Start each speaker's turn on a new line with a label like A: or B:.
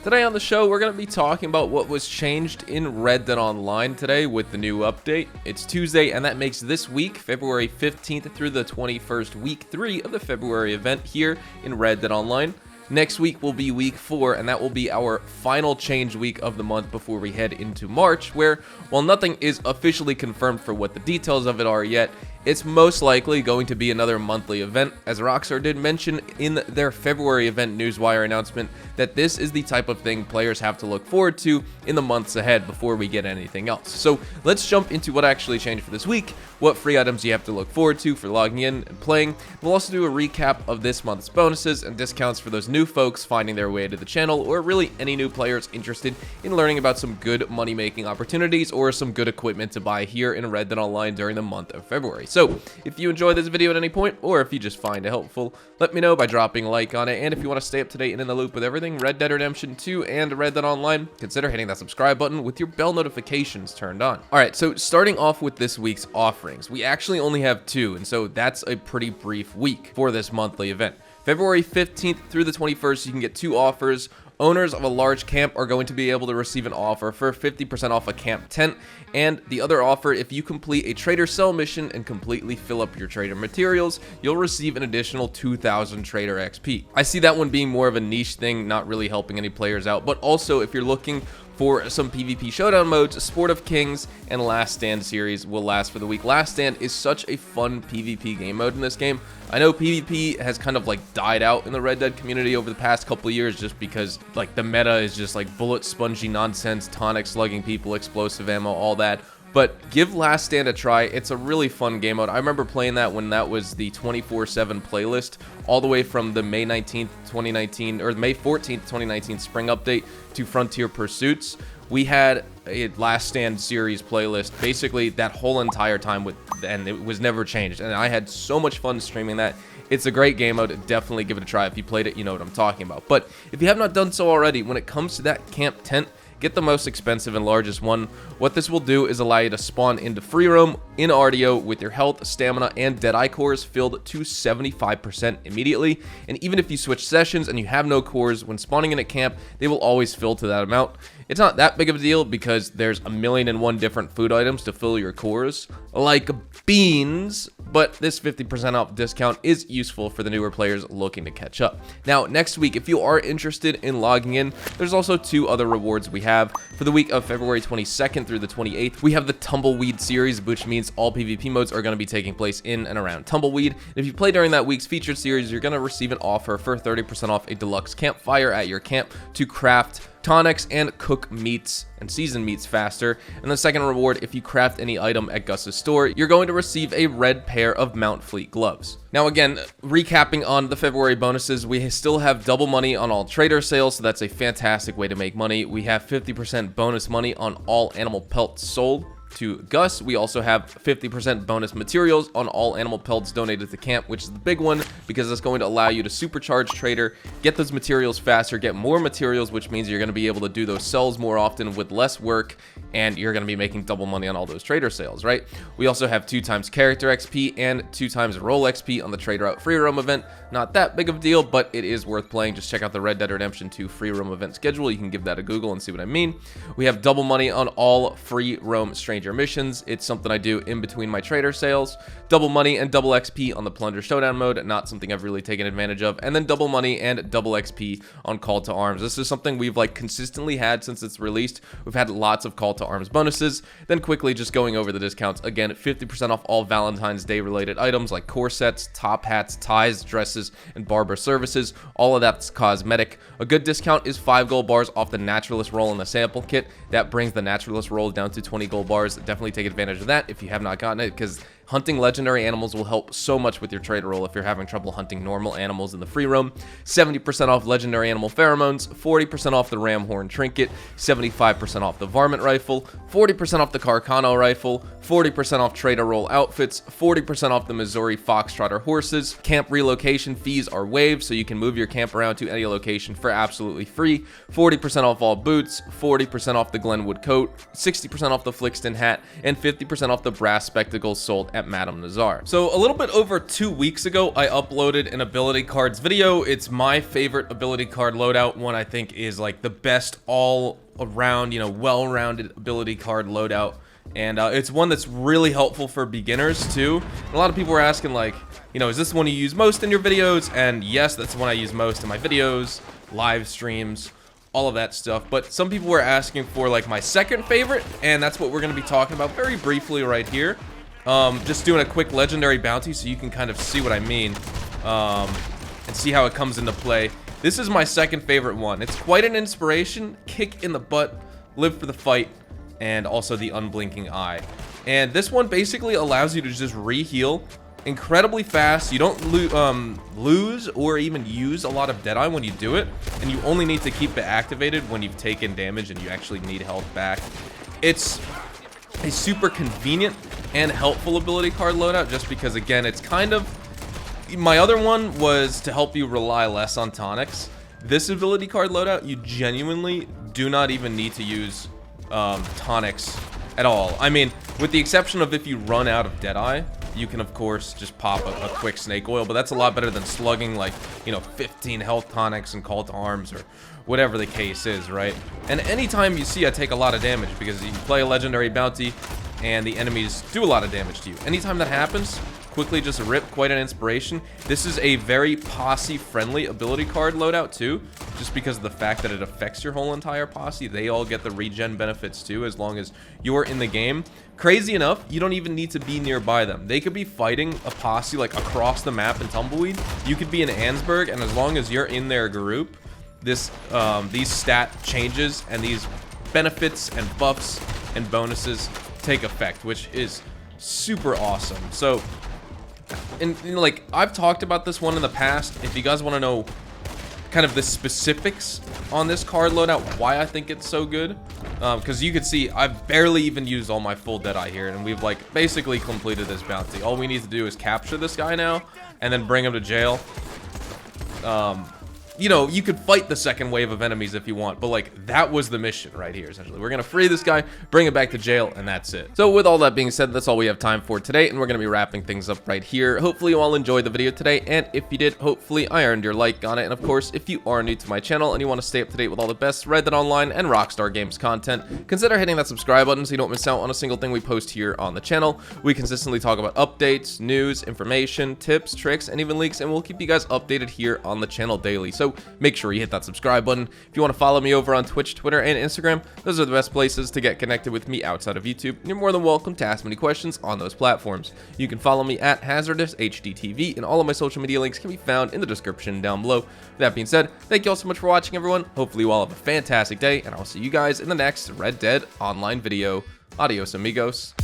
A: Today on the show, we're going to be talking about what was changed in Red Dead Online today with the new update. It's Tuesday, and that makes this week, February 15th through the 21st, week 3 of the February event here in Red Dead Online. Next week will be week 4, and that will be our final change week of the month before we head into March, where, while nothing is officially confirmed for what the details of it are yet, it's most likely going to be another monthly event, as Rockstar did mention in their February event newswire announcement that this is the type of thing players have to look forward to in the months ahead before we get anything else. So let's jump into what actually changed for this week, what free items you have to look forward to for logging in and playing. We'll also do a recap of this month's bonuses and discounts for those new folks finding their way to the channel, or really any new players interested in learning about some good money-making opportunities or some good equipment to buy here in Red Dead Online during the month of February. So if you enjoy this video at any point, or if you just find it helpful, let me know by dropping a like on it. And if you want to stay up to date and in the loop with everything Red Dead Redemption 2 and Red Dead Online, consider hitting that subscribe button with your bell notifications turned on. Alright, so starting off with this week's offerings, we actually only have 2, and so that's a pretty brief week for this monthly event. February 15th through the 21st, you can get 2 offers. Owners of a large camp are going to be able to receive an offer for 50% off a camp tent, and the other offer, if you complete a trader sell mission and completely fill up your trader materials, you'll receive an additional 2,000 trader XP. I see that one being more of a niche thing, not really helping any players out, but also if you're looking for some PvP showdown modes, Sport of Kings and Last Stand series will last for the week. Last Stand is such a fun PvP game mode in this game. I know PvP has kind of like died out in the Red Dead community over the past couple of years just because like the meta is just like bullet spongy nonsense, tonic slugging people, explosive ammo, all that. But give Last Stand a try. It's a really fun game mode. I remember playing that when that was the 24/7 playlist, all the way from the May 19th, 2019, or May 14th, 2019 spring update to Frontier Pursuits. We had a Last Stand series playlist basically that whole entire time, and it was never changed. And I had so much fun streaming that. It's a great game mode. Definitely give it a try. If you played it, you know what I'm talking about. But if you have not done so already, when it comes to that camp tent, get the most expensive and largest one. What this will do is allow you to spawn into free roam in RDO with your health, stamina, and Deadeye cores filled to 75% immediately. And even if you switch sessions and you have no cores, when spawning in a camp, they will always fill to that amount. It's not that big of a deal because there's 1,000,001 different food items to fill your cores, like beans, but this 50% off discount is useful for the newer players looking to catch up. Now, next week, if you are interested in logging in, there's also 2 other rewards we have. For the week of February 22nd through the 28th, we have the Tumbleweed series, which means all PvP modes are going to be taking place in and around Tumbleweed. And if you play during that week's featured series, you're going to receive an offer for 30% off a deluxe campfire at your camp to craft tonics and cook meats and season meats faster. And the second reward, if you craft any item at Gus's store, you're going to receive a red pair of Mount Fleet gloves. Now again, recapping on the February bonuses, we still have double money on all trader sales, so that's a fantastic way to make money. We have 50% bonus money on all animal pelts sold to Gus. We also have 50% bonus materials on all animal pelts donated to camp, which is the big one because it's going to allow you to supercharge trader, get those materials faster, get more materials, which means you're going to be able to do those sells more often with less work, and you're going to be making double money on all those trader sales, right? We also have 2 times character XP and 2 times role XP on the Trader Out free roam event. Not that big of a deal, but it is worth playing. Just check out the Red Dead Redemption 2 free roam event schedule. You can give that a Google and see what I mean. We have double money on all free roam stranger missions. It's something I do in between my trader sales. Double money and double XP on the Plunder Showdown mode, not something I've really taken advantage of. And then double money and double XP on Call to Arms. This is something we've like consistently had since it's released. We've had lots of Call to Arms bonuses. Then quickly just going over the discounts. Again, 50% off all Valentine's Day related items like corsets, top hats, ties, dresses, and barber services. All of that's cosmetic. A good discount is 5 gold bars off the Naturalist roll in the sample kit. That brings the Naturalist roll down to 20 gold bars. Definitely take advantage of that if you have not gotten it, because hunting legendary animals will help so much with your trader roll if you're having trouble hunting normal animals in the free roam. 70% off legendary animal pheromones, 40% off the ram horn trinket, 75% off the varmint rifle, 40% off the Carcano rifle, 40% off trader roll outfits, 40% off the Missouri Foxtrotter horses. Camp relocation fees are waived, so you can move your camp around to any location for absolutely free. 40% off all boots, 40% off the Glenwood coat, 60% off the Flixton hat, and 50% off the brass spectacles sold at at Madame Nazar. So a little bit over 2 weeks ago, I uploaded an ability cards video. It's my favorite ability card loadout, one I think is like the best all around, well-rounded ability card loadout. And it's one that's really helpful for beginners too. And a lot of people were asking like, is this the one you use most in your videos? And yes, that's the one I use most in my videos, live streams, all of that stuff. But some people were asking for like my second favorite, and that's what we're going to be talking about very briefly right here. Just doing a quick legendary bounty so you can kind of see what I mean, and see how it comes into play. This is my second favorite one. It's quite an inspiration. Kick in the butt, live for the fight, and also the unblinking eye. And this one basically allows you to just re-heal incredibly fast. You don't lose or even use a lot of Deadeye when you do it, and you only need to keep it activated when you've taken damage and you actually need health back. It's a super convenient and helpful ability card loadout just because, again, it's kind of... My other one was to help you rely less on tonics. This ability card loadout, you genuinely do not even need to use tonics at all. I mean, with the exception of if you run out of Deadeye, you can of course just pop a quick snake oil, but that's a lot better than slugging like 15 health tonics and call to arms or whatever the case is, right? And anytime you see I take a lot of damage because you play a legendary bounty and the enemies do a lot of damage to you, anytime that happens, quickly just rip. Quite an inspiration. This is a very posse friendly ability card loadout too, just because of the fact that it affects your whole entire posse. They all get the regen benefits too as long as you're in the game. Crazy enough, you don't even need to be nearby them. They could be fighting a posse like across the map in Tumbleweed. You could be in Ansburg, and as long as you're in their group, these stat changes and these benefits and buffs and bonuses take effect, which is super awesome. So, and like I've talked about this one in the past. If you guys want to know kind of the specifics on this card loadout, why I think it's so good, because you can see I've barely even used all my full Deadeye here, and we've like basically completed this bounty. All we need to do is capture this guy now and then bring him to jail. You could fight the second wave of enemies if you want, but like that was the mission right here. Essentially, we're gonna free this guy, bring him back to jail, and that's it. So with all that being said, that's all we have time for today, and we're gonna be wrapping things up right here. Hopefully you all enjoyed the video today, and if you did, hopefully I earned your like on it. And of course, if you are new to my channel and you want to stay up to date with all the best Red Dead Online and Rockstar Games content, consider hitting that subscribe button so you don't miss out on a single thing we post here on the channel. We consistently talk about updates, news, information, tips, tricks, and even leaks, and we'll keep you guys updated here on the channel daily. So make sure you hit that subscribe button. If you want to follow me over on Twitch, Twitter, and Instagram, those are the best places to get connected with me outside of YouTube. You're more than welcome to ask me any questions on those platforms. You can follow me at HazardousHDTV, and all of my social media links can be found in the description down below. With that being said, thank you all so much for watching, everyone. Hopefully you all have a fantastic day, and I'll see you guys in the next Red Dead Online video. Adios, amigos.